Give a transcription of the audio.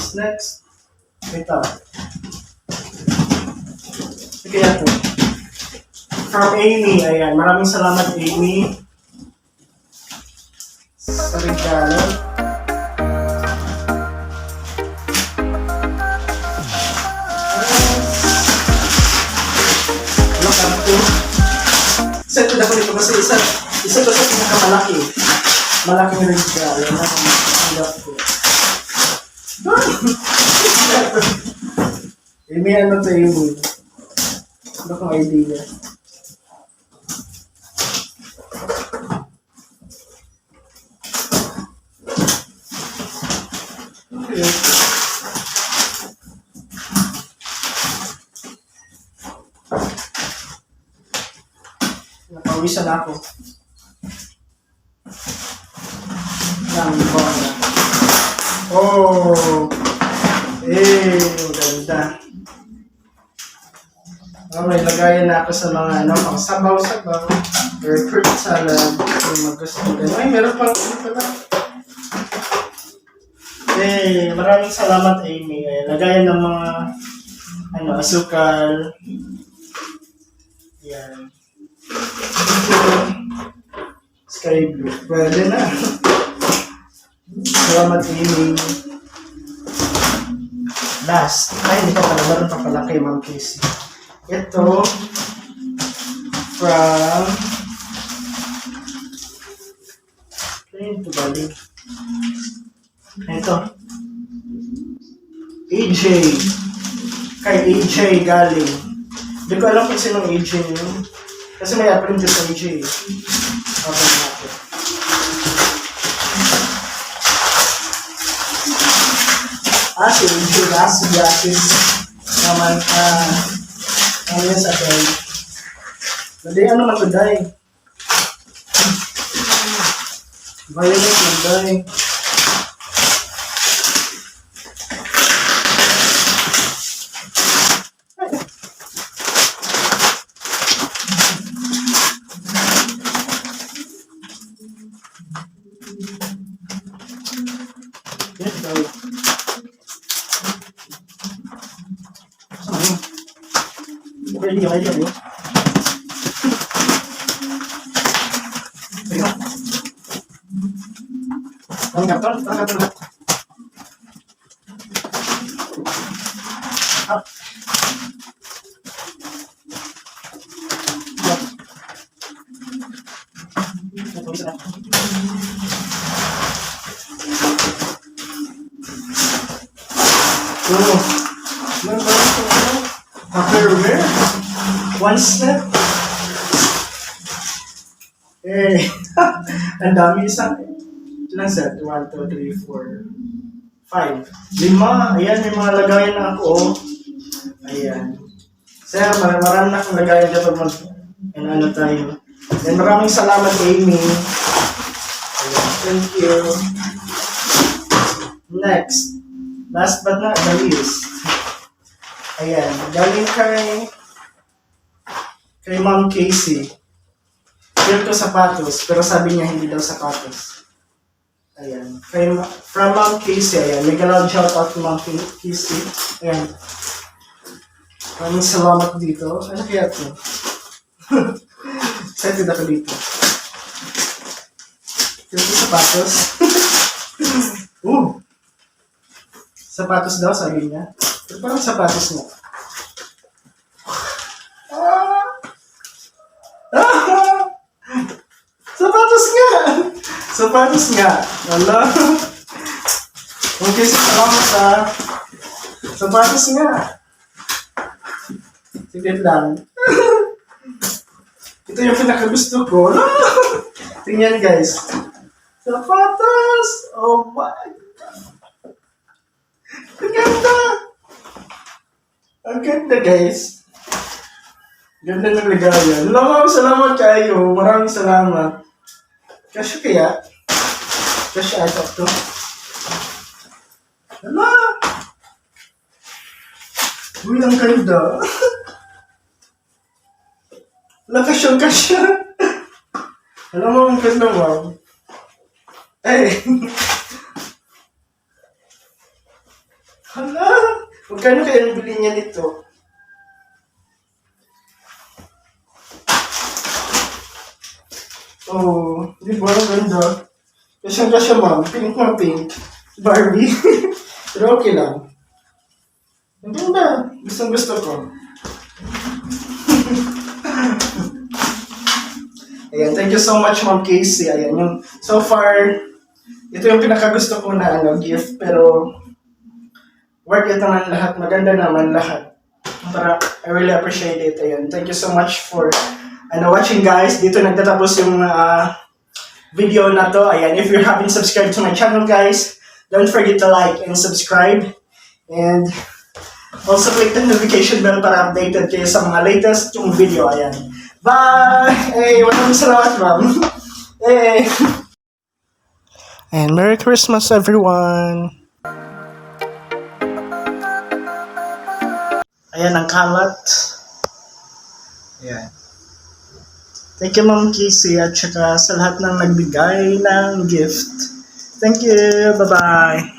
Next. Ito. Kaya po. From Amy. Ayan. Maraming salamat, Amy. Sa regalo. Look up to. Set ko na ko dito kasi isa to sa pinakamalaki. Malaking regalo. Ayan. Look up to. Amy, ano to Amy? Ano kong idea? Okay. Napawisan ako. Oh! Maganda. May lagayan na ako sa mga pang sabaw-sabaw or fruit salad kung mag-gusto ko. Ay, meron pang pala. Maraming salamat, Amy. Lagayan ng mga asukal. Yan. Sky blue. Pwede na. Salamat, Amy. Last. Hindi pa pala. Meron pa pala kay Ma'am Casey. Ito. From... Ito balik. Ito. AJ. Kay AJ galing. Hindi ko alam kung sinong AJ yun. Kasi may apprentice sa AJ. Okay natin. Si AJ last Yasis naman ano yan sa akin. Naday ano matuday. Violet matuday. Hindi ka kayo. Ang karton. Tupperware. One step. Ang dami isang. Ilang set? 1, 2, 3, 4, 5. 5. Ayan, may mga lagayan na ako. Ayan. Sir, marami na akong lagayan dito pag ano tayo. And maraming salamat, Amy. Ayan, thank you. Next. Last but not the least. Ayan, galing kay Ma'am Casey. Feel ko sapatos, pero sabi niya hindi daw sapatos. Ayan, from Ma'am Casey, ayan, mega loud shoutout to Ma'am Casey. Ayan, maraming salamat dito. Ano kaya ito? Excited ako dito. Feel ko sapatos. Sapatos daw, sabi niya. Pero parang sapatos mo. Sapatos nga! Sapatos nga! Wala. Okay, salamat ha. Sapatos nga. Sige lang. Ito yung pinakagusto ko. Tingnan guys. Sapatos! Oh my God! Ang ganda! Ang ganda guys. Ganda ng ligayan. Salamat kayo. Maraming salamat. Kasya kaya? Kasya ito to. Hala! Uy, ang ganda. Wala kasya. Alam mo, ang ganda mo. Magkano kaya nabili niya dito? Oh, di ba? Ang ganda. Kasyang-kasya, ma'am. Pink na pink. Barbie. Pero okay lang. Ang ganda. Gustong-gusto ko. Ayan, thank you so much, Ma'am Casey. Ayan, yung, so far, ito yung pinakagusto ko na gift, pero worth it naman lahat. Maganda naman lahat. Para, I really appreciate it. Ayan, thank you so much for watching, guys. Dito nagtatapos yung video na to. Ayan, if you haven't subscribed to my channel, guys, don't forget to like and subscribe. And also click the notification bell para updated kayo sa mga latest yung video. Ayan. Bye! Hey, maraming salamat, ma'am. Hey! And Merry Christmas, everyone! Ayan ang kalat. Ayan. Thank you, Ma'am Casey, at saka sa lahat ng nagbigay ng gift. Thank you. Bye-bye.